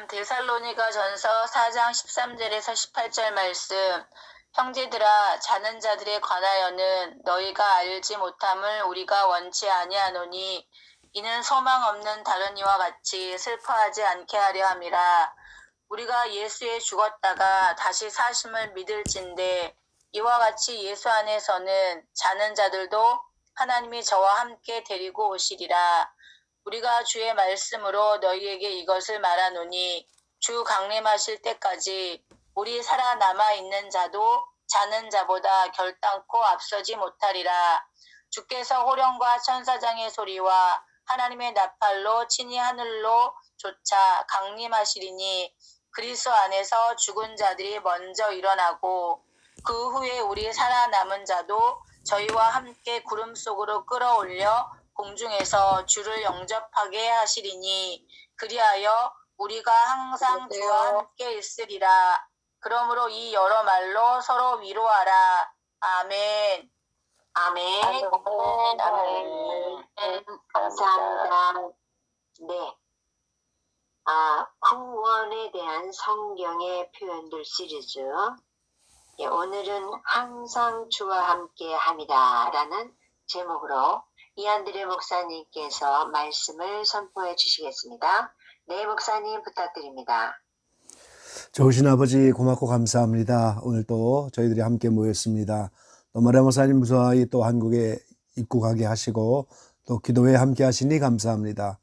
데살로니가 전서 4장 13절에서 18절 말씀. 형제들아, 자는 자들에 관하여는 너희가 알지 못함을 우리가 원치 아니하노니 이는 소망 없는 다른 이와 같이 슬퍼하지 않게 하려 함이라. 우리가 예수에 죽었다가 다시 사심을 믿을진대 이와 같이 예수 안에서는 자는 자들도 하나님이 저와 함께 데리고 오시리라. 우리가 주의 말씀으로 너희에게 이것을 말하노니 주 강림하실 때까지 우리 살아남아 있는 자도 자는 자보다 결단코 앞서지 못하리라. 주께서 호령과 천사장의 소리와 하나님의 나팔로 친히 하늘로 쫓아 강림하시리니 그리스도 안에서 죽은 자들이 먼저 일어나고 그 후에 우리 살아남은 자도 저희와 함께 구름 속으로 끌어올려 공중에서 주를 영접하게 하시리니 그리하여 우리가 항상 주와 함께 있으리라. 그러므로 이 여러 말로 서로 위로하라. 아멘. 아멘. 아멘. 감사합니다. 네. 구원에 대한 성경의 표현들 시리즈. 예, 오늘은 항상 주와 함께 합니다 라는 제목으로 이한드레 목사님께서 말씀을 선포해 주시겠습니다. 네, 목사님 부탁드립니다. 좋으신 아버지 고맙고 감사합니다. 오늘 또 저희들이 함께 모였습니다. 또 마리아 목사님 무사히 또 한국에 입국하게 하시고 또 기도회에 함께 하시니 감사합니다.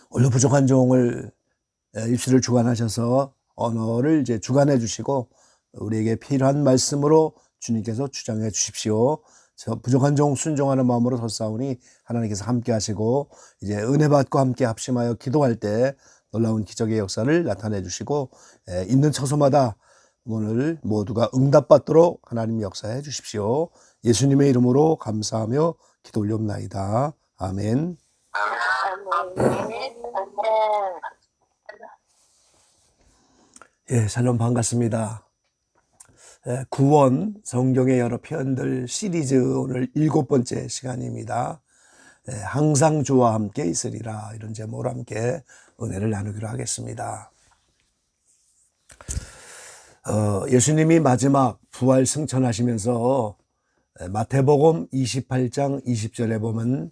오늘 부족한 종을 입술을 주관하셔서 언어를 이제 주관해 주시고 우리에게 필요한 말씀으로 주님께서 주장해 주십시오. 저 부족한 종 순종하는 마음으로 섰사오니 하나님께서 함께 하시고 이제 은혜 받고 함께 합심하여 기도할 때 놀라운 기적의 역사를 나타내 주시고 있는 처소마다 오늘 모두가 응답받도록 하나님 역사해 주십시오. 예수님의 이름으로 감사하며 기도 올려옵나이다. 아멘. 예, 샬롬 반갑습니다. 구원 성경의 여러 표현들 시리즈 오늘 7번째 시간입니다. 항상 주와 함께 있으리라 이런 제목으로 함께 은혜를 나누기로 하겠습니다. 예수님이 마지막 부활 승천하시면서 마태복음 28장 20절에 보면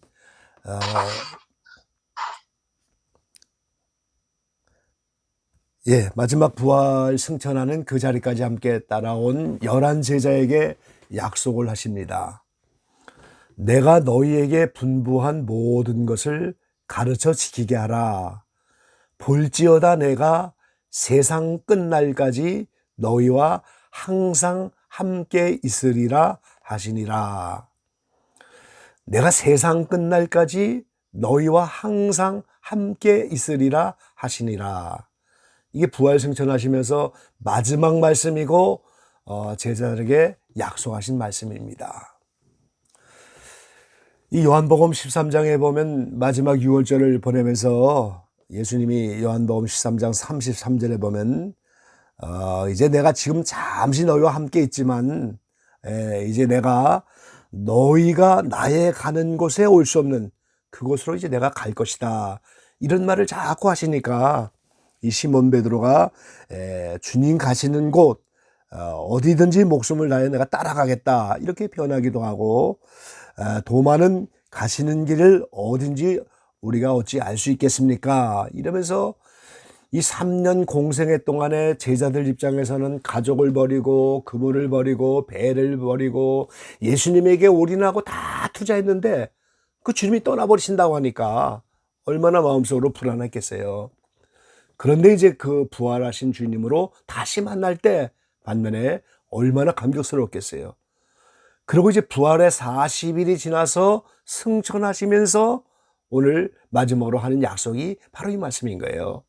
마지막 부활 승천하는 그 자리까지 함께 따라온 11제자에게 약속을 하십니다. 내가 너희에게 분부한 모든 것을 가르쳐 지키게 하라. 볼지어다 내가 세상 끝날까지 너희와 항상 함께 있으리라 하시니라. 내가 세상 끝날까지 너희와 항상 함께 있으리라 하시니라. 이게 부활 승천하시면서 마지막 말씀이고 제자들에게 약속하신 말씀입니다. 이 요한복음 13장에 보면 마지막 유월절을 보내면서 예수님이 요한복음 13장 33절에 보면 이제 내가 지금 잠시 너희와 함께 있지만 이제 내가 너희가 나의 가는 곳에 올 수 없는 그곳으로 이제 내가 갈 것이다. 이런 말을 자꾸 하시니까 이 시몬 베드로가 주님 가시는 곳 어디든지 목숨을 다해 내가 따라가겠다 이렇게 변하기도 하고 도마는 가시는 길을 어딘지 우리가 어찌 알 수 있겠습니까? 이러면서 이 3년 공생애 동안에 제자들 입장에서는 가족을 버리고 그물을 버리고 배를 버리고 예수님에게 올인하고 다 투자했는데 그 주님이 떠나버리신다고 하니까 얼마나 마음속으로 불안했겠어요. 그런데 이제 그 부활하신 주님으로 다시 만날 때 반면에 얼마나 감격스러웠겠어요. 그리고 이제 부활의 40일이 지나서 승천하시면서 오늘 마지막으로 하는 약속이 바로 이 말씀인 거예요.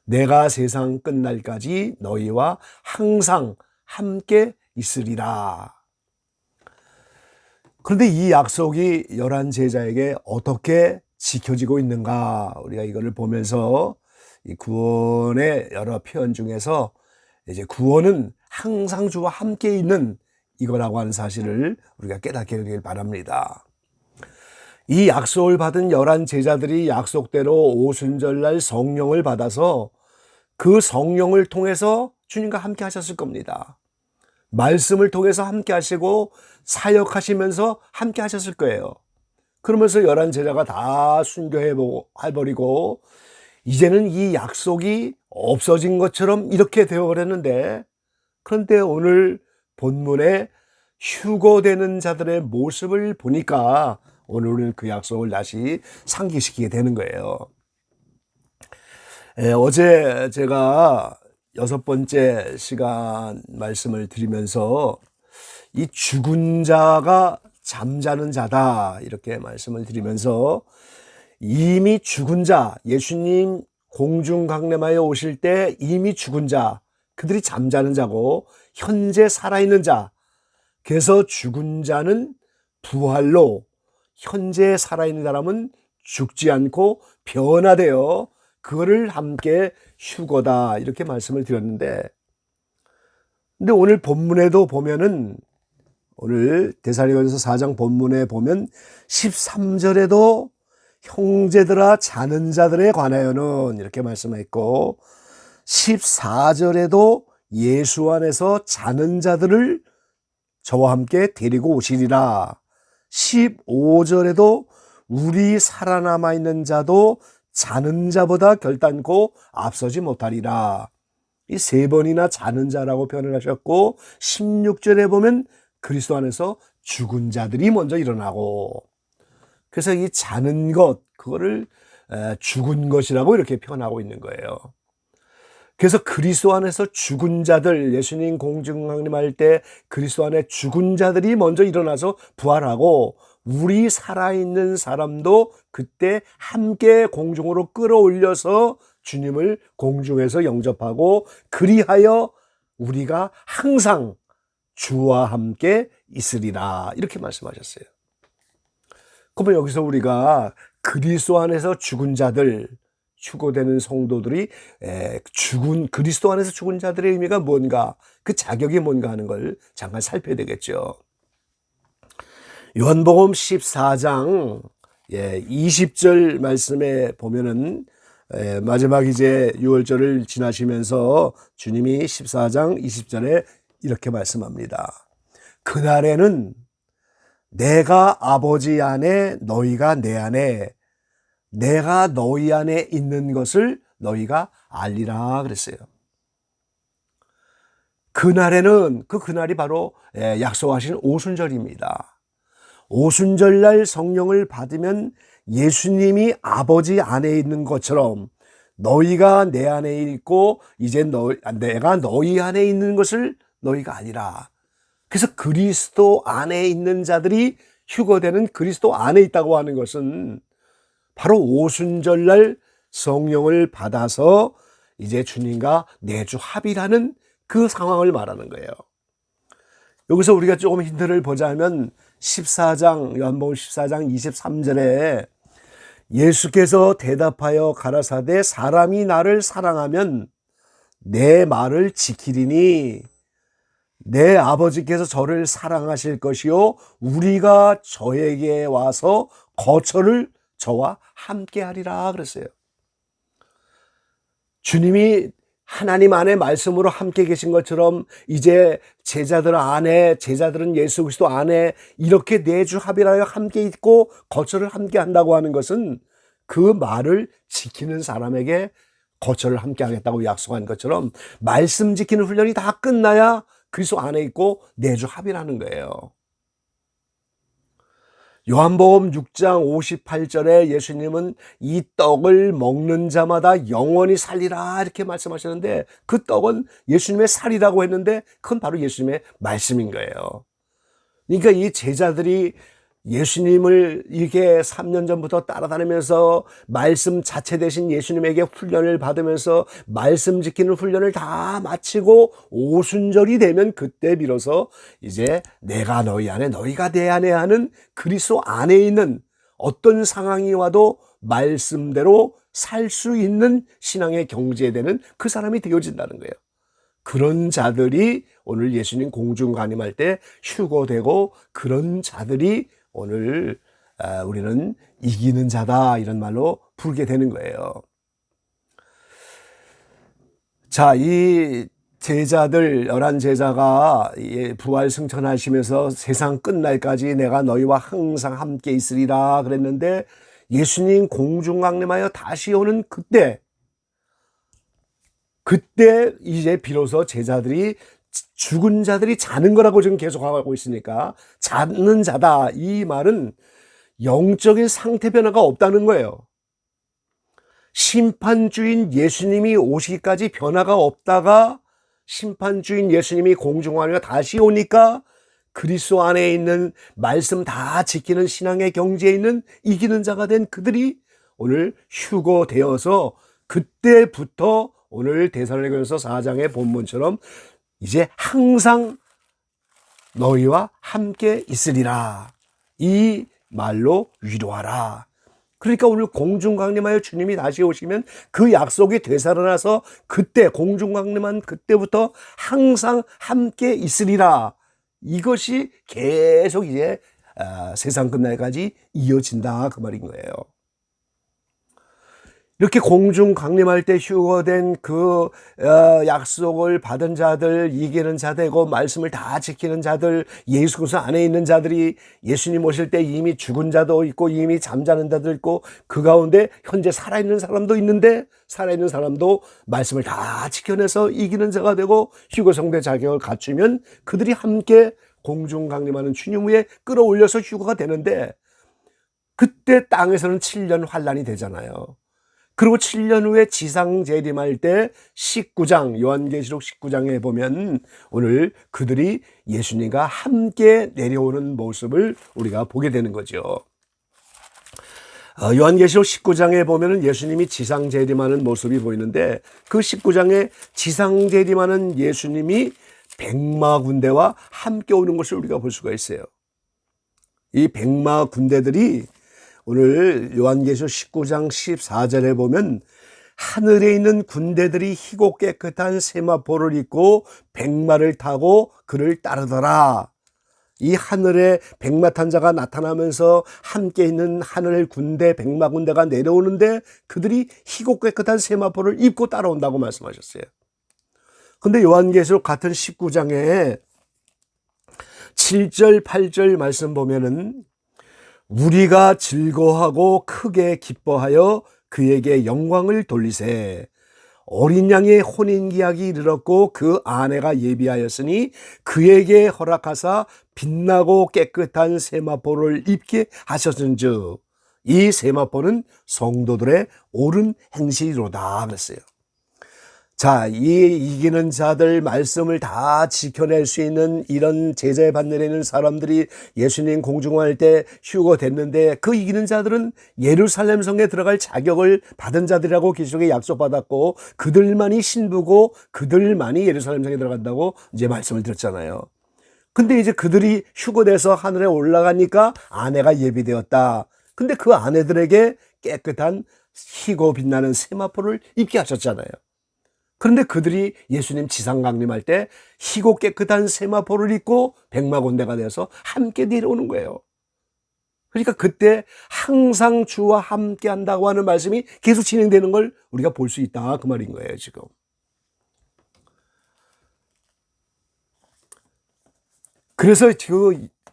내가 세상 끝날까지 너희와 항상 함께 있으리라. 그런데 이 약속이 11제자에게 어떻게 지켜지고 있는가? 우리가 이거를 보면서 이 구원의 여러 표현 중에서 이제 구원은 항상 주와 함께 있는 이거라고 하는 사실을 우리가 깨닫게 되길 바랍니다. 이 약속을 받은 11 제자들이 약속대로 오순절날 성령을 받아서 그 성령을 통해서 주님과 함께 하셨을 겁니다. 말씀을 통해서 함께 하시고 사역하시면서 함께 하셨을 거예요. 그러면서 11 제자가 다 순교해버리고 이제는 이 약속이 없어진 것처럼 이렇게 되어버렸는데, 그런데 오늘 본문에 휴거되는 자들의 모습을 보니까 오늘은 그 약속을 다시 상기시키게 되는 거예요. 어제 제가 6번째 시간 말씀을 드리면서 이 죽은 자가 잠자는 자다 이렇게 말씀을 드리면서 이미 죽은 자, 예수님 공중 강림하여 오실 때 이미 죽은 자, 그들이 잠자는 자고 현재 살아있는 자, 그래서 죽은 자는 부활로 현재 살아있는 사람은 죽지 않고 변화되어 그거를 함께 휴거다 이렇게 말씀을 드렸는데, 근데 오늘 본문에도 보면은 오늘 데살로니가전서 4장 본문에 보면 13절에도 형제들아 자는 자들에 관하여는 이렇게 말씀했고 14절에도 예수 안에서 자는 자들을 저와 함께 데리고 오시리라. 15절에도 우리 살아남아 있는 자도 자는 자보다 결단코 앞서지 못하리라. 이 3번이나 자는 자라고 표현을 하셨고 16절에 보면 그리스도 안에서 죽은 자들이 먼저 일어나고, 그래서 이 자는 것, 그거를 죽은 것이라고 이렇게 표현하고 있는 거예요. 그래서 그리스도 안에서 죽은 자들, 예수님 공중 강림할 때 그리스도 안에 죽은 자들이 먼저 일어나서 부활하고 우리 살아있는 사람도 그때 함께 공중으로 끌어올려서 주님을 공중에서 영접하고 그리하여 우리가 항상 주와 함께 있으리라 이렇게 말씀하셨어요. 그러면 여기서 우리가 그리스도 안에서 죽은 자들, 휴거되는 성도들이 죽은 그리스도 안에서 죽은 자들의 의미가 뭔가, 그 자격이 뭔가 하는 걸 잠깐 살펴야 되겠죠. 요한복음 14장 20절 말씀에 보면은 마지막 이제 유월절을 지나시면서 주님이 14장 20절에 이렇게 말씀합니다. 그날에는 내가 아버지 안에 너희가 내 안에 내가 너희 안에 있는 것을 너희가 알리라 그랬어요. 그날에는 그날이 바로 약속하신 오순절입니다. 오순절날 성령을 받으면 예수님이 아버지 안에 있는 것처럼 너희가 내 안에 있고 이제 내가 너희 안에 있는 것을 너희가 아니라. 그래서 그리스도 안에 있는 자들이 휴거되는 그리스도 안에 있다고 하는 것은 바로 오순절날 성령을 받아서 이제 주님과 내주 합이라는 그 상황을 말하는 거예요. 여기서 우리가 조금 힌트를 보자면 14장, 요한복음 14장 23절에 예수께서 대답하여 가라사대 사람이 나를 사랑하면 내 말을 지키리니 내 아버지께서 저를 사랑하실 것이요 우리가 저에게 와서 거처를 저와 함께 하리라 그랬어요. 주님이 하나님 안에 말씀으로 함께 계신 것처럼 이제 제자들은 예수 그리스도 안에 이렇게 내주 합일하여 함께 있고 거처를 함께 한다고 하는 것은 그 말을 지키는 사람에게 거처를 함께 하겠다고 약속한 것처럼 말씀 지키는 훈련이 다 끝나야 그리스도 안에 있고 내주 합일하는 거예요. 요한복음 6장 58절에 예수님은 이 떡을 먹는 자마다 영원히 살리라 이렇게 말씀하셨는데 그 떡은 예수님의 살이라고 했는데 그건 바로 예수님의 말씀인 거예요. 그러니까 이 제자들이 예수님을 이렇게 3년 전부터 따라다니면서 말씀 자체 대신 예수님에게 훈련을 받으면서 말씀 지키는 훈련을 다 마치고 오순절이 되면 그때 비로소 이제 내가 너희 안에 너희가 내 안에 하는 그리스도 안에 있는 어떤 상황이 와도 말씀대로 살 수 있는 신앙의 경지에 되는 그 사람이 되어진다는 거예요. 그런 자들이 오늘 예수님 공중 강림할 때 휴거되고 그런 자들이 오늘 우리는 이기는 자다 이런 말로 부르게 되는 거예요. 자, 이 제자들 11제자가 부활 승천하시면서 세상 끝날까지 내가 너희와 항상 함께 있으리라 그랬는데 예수님 공중 강림하여 다시 오는 그때 이제 비로소 제자들이 죽은 자들이 자는 거라고 지금 계속 하고 있으니까 자는 자다 이 말은 영적인 상태 변화가 없다는 거예요. 심판주인 예수님이 오시기까지 변화가 없다가 심판주인 예수님이 공중하며 다시 오니까 그리스도 안에 있는 말씀 다 지키는 신앙의 경지에 있는 이기는 자가 된 그들이 오늘 휴거되어서 그때부터 오늘 데살로니가전서 4장의 본문처럼 이제 항상 너희와 함께 있으리라 이 말로 위로하라. 그러니까 오늘 공중강림하여 주님이 다시 오시면 그 약속이 되살아나서 그때 공중강림한 그때부터 항상 함께 있으리라. 이것이 계속 이제 세상 끝날까지 이어진다 그 말인 거예요. 이렇게 공중 강림할 때 휴거된 그 약속을 받은 자들, 이기는 자되고 말씀을 다 지키는 자들, 예수 그리스도 안에 있는 자들이 예수님 오실 때 이미 죽은 자도 있고 이미 잠자는 자도 있고 그 가운데 현재 살아있는 사람도 있는데 살아있는 사람도 말씀을 다 지켜내서 이기는 자가 되고 휴거 성대 자격을 갖추면 그들이 함께 공중 강림하는 주님 위에 끌어올려서 휴거가 되는데 그때 땅에서는 7년 환란이 되잖아요. 그리고 7년 후에 지상 재림할 때 19장 요한계시록 19장에 보면 오늘 그들이 예수님과 함께 내려오는 모습을 우리가 보게 되는 거죠. 요한계시록 19장에 보면 예수님이 지상 재림하는 모습이 보이는데 그 19장에 지상 재림하는 예수님이 백마 군대와 함께 오는 것을 우리가 볼 수가 있어요. 이 백마 군대들이 오늘 요한계시록 19장 14절에 보면 하늘에 있는 군대들이 희고 깨끗한 세마포를 입고 백마를 타고 그를 따르더라. 이 하늘에 백마 탄 자가 나타나면서 함께 있는 하늘 군대 백마 군대가 내려오는데 그들이 희고 깨끗한 세마포를 입고 따라온다고 말씀하셨어요. 근데 요한계시록 같은 19장에 7절 8절 말씀 보면은 우리가 즐거워하고 크게 기뻐하여 그에게 영광을 돌리세. 어린 양의 혼인기약이 이르렀고 그 아내가 예비하였으니 그에게 허락하사 빛나고 깨끗한 세마포를 입게 하셨은즉 이 세마포는 성도들의 옳은 행실이로다 그랬어요. 자, 이 이기는 자들 말씀을 다 지켜낼 수 있는 이런 제자의 반열에 있는 사람들이 예수님 공중할 때 휴거됐는데 그 이기는 자들은 예루살렘 성에 들어갈 자격을 받은 자들이라고 계시록에 약속받았고 그들만이 신부고 그들만이 예루살렘 성에 들어간다고 이제 말씀을 드렸잖아요. 근데 이제 그들이 휴거돼서 하늘에 올라가니까 아내가 예비되었다. 근데 그 아내들에게 깨끗한 희고 빛나는 세마포를 입게 하셨잖아요. 그런데 그들이 예수님 지상 강림할 때 희고 깨끗한 세마포를 입고 백마군대가 되어서 함께 내려오는 거예요. 그러니까 그때 항상 주와 함께 한다고 하는 말씀이 계속 진행되는 걸 우리가 볼 수 있다 그 말인 거예요 지금. 그래서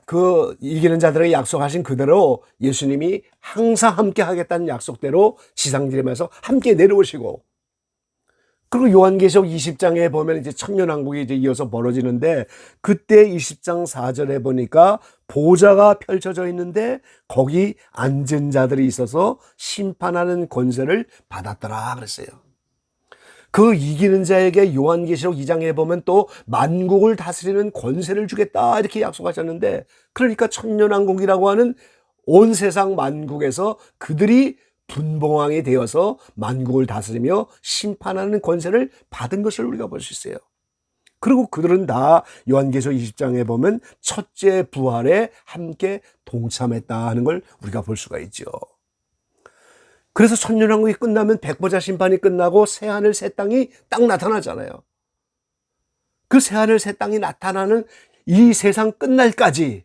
그 이기는 자들에게 약속하신 그대로 예수님이 항상 함께 하겠다는 약속대로 지상지림에서 함께 내려오시고 그리고 요한계시록 20장에 보면 이제 천년왕국이 이제 이어서 벌어지는데 그때 20장 4절에 보니까 보좌가 펼쳐져 있는데 거기 앉은 자들이 있어서 심판하는 권세를 받았더라 그랬어요. 그 이기는 자에게 요한계시록 2장에 보면 또 만국을 다스리는 권세를 주겠다 이렇게 약속하셨는데 그러니까 천년왕국이라고 하는 온 세상 만국에서 그들이 분봉왕이 되어서 만국을 다스리며 심판하는 권세를 받은 것을 우리가 볼 수 있어요. 그리고 그들은 다 요한계시록 20장에 보면 첫째 부활에 함께 동참했다 하는 걸 우리가 볼 수가 있죠. 그래서 천년왕국이 끝나면 백보자 심판이 끝나고 새하늘 새 땅이 딱 나타나잖아요. 그 새하늘 새 땅이 나타나는 이 세상 끝날까지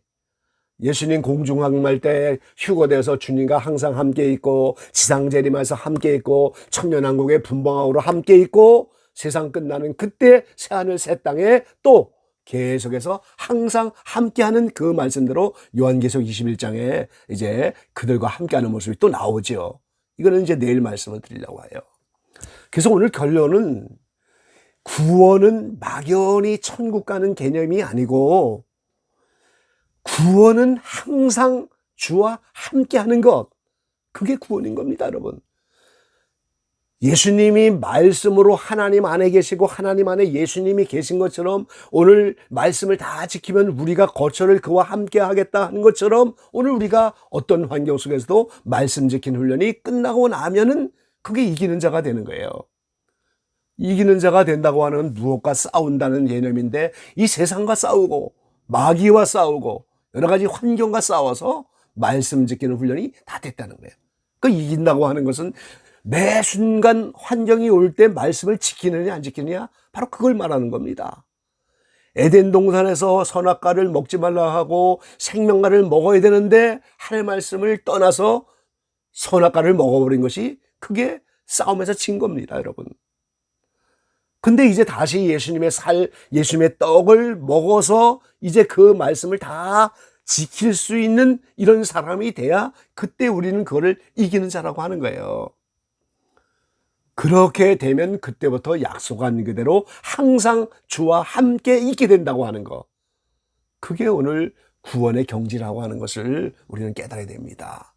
예수님 공중항할 때 휴거되어서 주님과 항상 함께 있고 지상 재림하여서 함께 있고 천년왕국의 분봉하우로 함께 있고 세상 끝나는 그때 새하늘 새 땅에 또 계속해서 항상 함께하는 그 말씀대로 요한계시록 21장에 이제 그들과 함께하는 모습이 또 나오죠. 이거는 이제 내일 말씀을 드리려고 해요. 그래서 오늘 결론은 구원은 막연히 천국 가는 개념이 아니고 구원은 항상 주와 함께하는 것, 그게 구원인 겁니다, 여러분. 예수님이 말씀으로 하나님 안에 계시고 하나님 안에 예수님이 계신 것처럼 오늘 말씀을 다 지키면 우리가 거처를 그와 함께 하겠다 하는 것처럼 오늘 우리가 어떤 환경 속에서도 말씀 지키는 훈련이 끝나고 나면은 그게 이기는 자가 되는 거예요. 이기는 자가 된다고 하는 무엇과 싸운다는 개념인데 이 세상과 싸우고 마귀와 싸우고 여러 가지 환경과 싸워서 말씀 지키는 훈련이 다 됐다는 거예요. 그 이긴다고 하는 것은 매 순간 환경이 올 때 말씀을 지키느냐 안 지키느냐 바로 그걸 말하는 겁니다. 에덴 동산에서 선악과를 먹지 말라 하고 생명과를 먹어야 되는데 하나님의 말씀을 떠나서 선악과를 먹어버린 것이 그게 싸움에서 진 겁니다, 여러분. 근데 이제 다시 예수님의 떡을 먹어서 이제 그 말씀을 다 지킬 수 있는 이런 사람이 돼야 그때 우리는 그거를 이기는 자라고 하는 거예요. 그렇게 되면 그때부터 약속한 그대로 항상 주와 함께 있게 된다고 하는 거. 그게 오늘 구원의 경지라고 하는 것을 우리는 깨달아야 됩니다.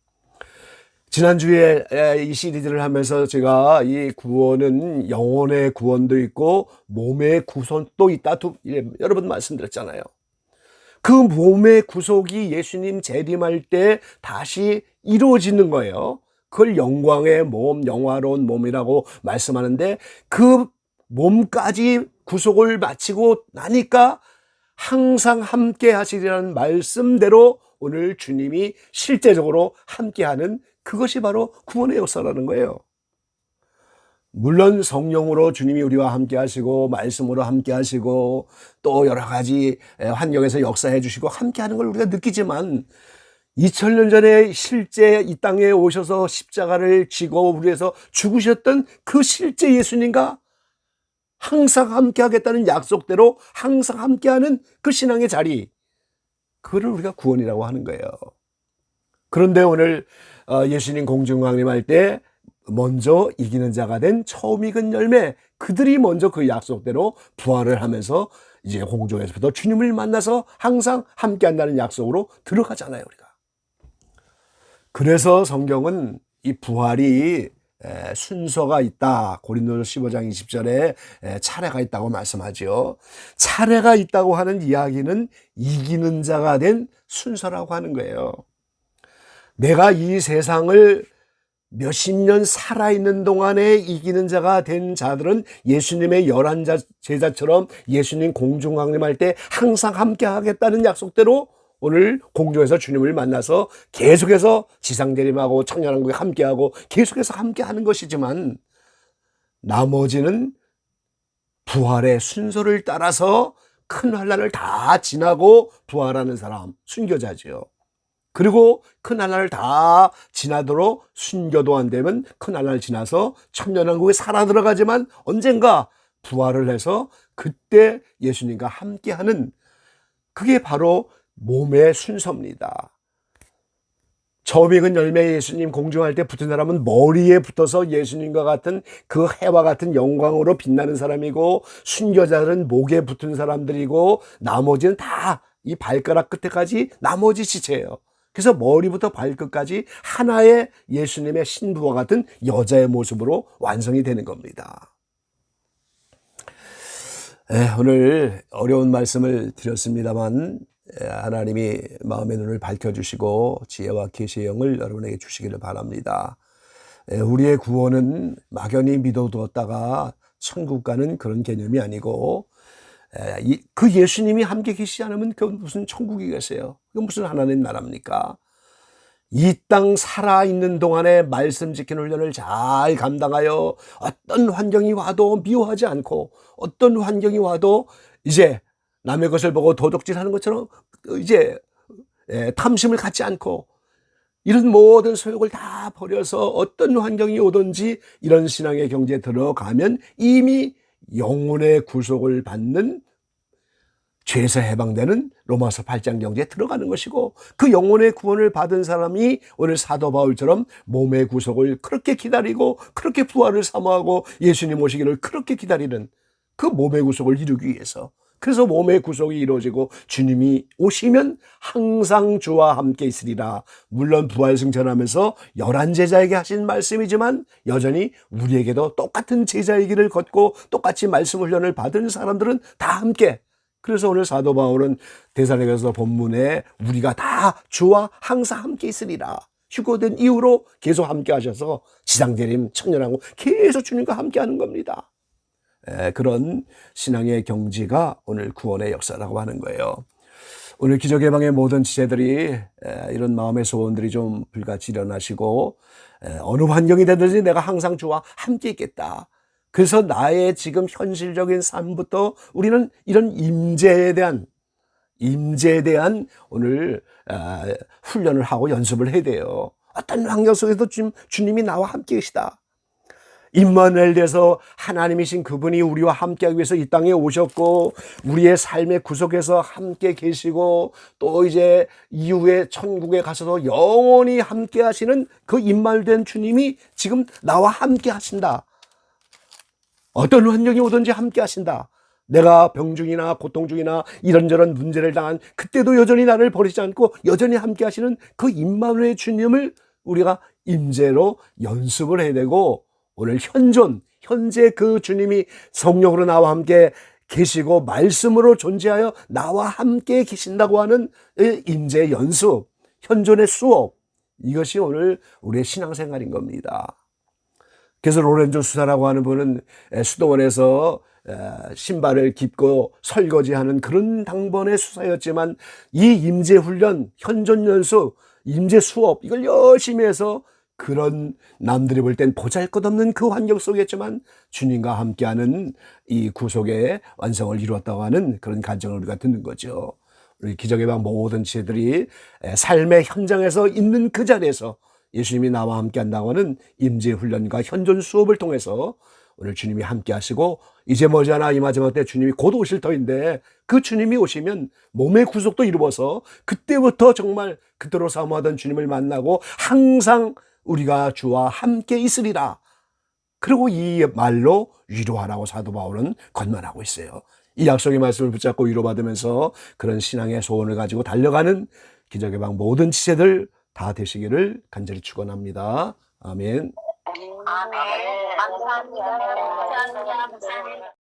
지난주에 이 시리즈를 하면서 제가 이 구원은 영혼의 구원도 있고 몸의 구속도 있다 여러 번 말씀드렸잖아요. 그 몸의 구속이 예수님 재림할 때 다시 이루어지는 거예요. 그걸 영광의 몸, 영화로운 몸이라고 말씀하는데 그 몸까지 구속을 마치고 나니까 항상 함께 하시리라는 말씀대로 오늘 주님이 실제적으로 함께하는 그것이 바로 구원의 역사라는 거예요. 물론 성령으로 주님이 우리와 함께 하시고 말씀으로 함께 하시고 또 여러 가지 환경에서 역사해 주시고 함께 하는 걸 우리가 느끼지만 2000년 전에 실제 이 땅에 오셔서 십자가를 지고 우리 위해서 죽으셨던 그 실제 예수님과 항상 함께 하겠다는 약속대로 항상 함께하는 그 신앙의 자리, 그거를 우리가 구원이라고 하는 거예요. 그런데 오늘 예수님 공중강림할 때 먼저 이기는 자가 된 처음 익은 열매, 그들이 먼저 그 약속대로 부활을 하면서 이제 공중에서부터 주님을 만나서 항상 함께 한다는 약속으로 들어가잖아요, 우리가. 그래서 성경은 이 부활이 순서가 있다. 고린도서 15장 20절에 차례가 있다고 말씀하죠. 차례가 있다고 하는 이야기는 이기는 자가 된 순서라고 하는 거예요. 내가 이 세상을 몇십 년 살아있는 동안에 이기는 자가 된 자들은 예수님의 11 제자처럼 예수님 공중강림할 때 항상 함께 하겠다는 약속대로 오늘 공중에서 주님을 만나서 계속해서 지상재림하고 천년왕국에 함께하고 계속해서 함께하는 것이지만 나머지는 부활의 순서를 따라서 큰 환난을 다 지나고 부활하는 사람, 순교자지요. 그리고 큰 환난을 다 지나도록 순교도 안 되면 큰 환난을 지나서 천년왕국에 살아 들어가지만 언젠가 부활을 해서 그때 예수님과 함께하는, 그게 바로 몸의 순서입니다. 처음 익은 열매 예수님 공중할 때 붙은 사람은 머리에 붙어서 예수님과 같은 그 해와 같은 영광으로 빛나는 사람이고, 순교자들은 목에 붙은 사람들이고, 나머지는 다 이 발가락 끝에까지 나머지 지체예요. 그래서 머리부터 발끝까지 하나의 예수님의 신부와 같은 여자의 모습으로 완성이 되는 겁니다. 오늘 어려운 말씀을 드렸습니다만 하나님이 마음의 눈을 밝혀주시고 지혜와 계시의 영을 여러분에게 주시기를 바랍니다. 우리의 구원은 막연히 믿어두었다가 천국 가는 그런 개념이 아니고, 그 예수님이 함께 계시지 않으면 그 무슨 천국이겠어요? 그 무슨 하나님 나라입니까? 이 땅 살아있는 동안에 말씀 지키는 훈련을 잘 감당하여 어떤 환경이 와도 미워하지 않고, 어떤 환경이 와도 이제 남의 것을 보고 도둑질하는 것처럼 이제 탐심을 갖지 않고 이런 모든 소욕을 다 버려서 어떤 환경이 오든지 이런 신앙의 경지에 들어가면 이미 영혼의 구속을 받는, 죄에서 해방되는 로마서 8장 경지에 들어가는 것이고, 그 영혼의 구원을 받은 사람이 오늘 사도 바울처럼 몸의 구속을 그렇게 기다리고 그렇게 부활을 사모하고 예수님 오시기를 그렇게 기다리는 그 몸의 구속을 이루기 위해서, 그래서 몸의 구속이 이루어지고 주님이 오시면 항상 주와 함께 있으리라. 물론 부활 승천하면서 11제자에게 하신 말씀이지만 여전히 우리에게도 똑같은 제자의 길을 걷고 똑같이 말씀 훈련을 받은 사람들은 다 함께, 그래서 오늘 사도 바울은 데살로니가서 본문에 우리가 다 주와 항상 함께 있으리라, 휴거된 이후로 계속 함께 하셔서 지상재림 청년하고 계속 주님과 함께 하는 겁니다. 그런 신앙의 경지가 오늘 구원의 역사라고 하는 거예요. 오늘 기적예방의 모든 지체들이 이런 마음의 소원들이 좀 불같이 일어나시고, 어느 환경이 되든지 내가 항상 주와 함께 있겠다. 그래서 나의 지금 현실적인 삶부터 우리는 이런 임재에 대한 오늘 훈련을 하고 연습을 해야 돼요. 어떤 환경 속에서도 주님이 나와 함께 계시다. 임마누엘 돼서 하나님이신 그분이 우리와 함께하기 위해서 이 땅에 오셨고, 우리의 삶의 구속에서 함께 계시고, 또 이제 이후에 천국에 가서도 영원히 함께 하시는 그 임마누엘 된 주님이 지금 나와 함께 하신다. 어떤 환경이 오든지 함께 하신다. 내가 병중이나 고통 중이나 이런저런 문제를 당한 그때도 여전히 나를 버리지 않고 여전히 함께 하시는 그 임마누엘 주님을 우리가 임재로 연습을 해야 되고, 오늘 현재 그 주님이 성령으로 나와 함께 계시고 말씀으로 존재하여 나와 함께 계신다고 하는 임재 연습, 현존의 수업, 이것이 오늘 우리의 신앙생활인 겁니다. 그래서 로렌조 수사라고 하는 분은 수도원에서 신발을 깁고 설거지하는 그런 당번의 수사였지만, 이 임재 훈련, 현존 연습, 임재 수업, 이걸 열심히 해서 그런 남들이 볼 땐 보잘것없는 그 환경 속이었지만 주님과 함께하는 이 구속의 완성을 이루었다고 하는 그런 간증을 우리가 듣는 거죠. 우리 기적예방 모든 지체들이 삶의 현장에서 있는 그 자리에서 예수님이 나와 함께한다고 하는 임재 훈련과 현존 수업을 통해서 오늘 주님이 함께 하시고, 이제 머지않아 이 마지막 때 주님이 곧 오실 터인데, 그 주님이 오시면 몸의 구속도 이루어서 그때부터 정말 그토록 사모하던 주님을 만나고 항상 우리가 주와 함께 있으리라. 그리고 이 말로 위로하라고 사도 바울은 권면하고 있어요. 이 약속의 말씀을 붙잡고 위로받으면서 그런 신앙의 소원을 가지고 달려가는 기적예방 모든 지체들 다 되시기를 간절히 축원합니다. 아멘. 아멘. 감사합니다. 감사합니다.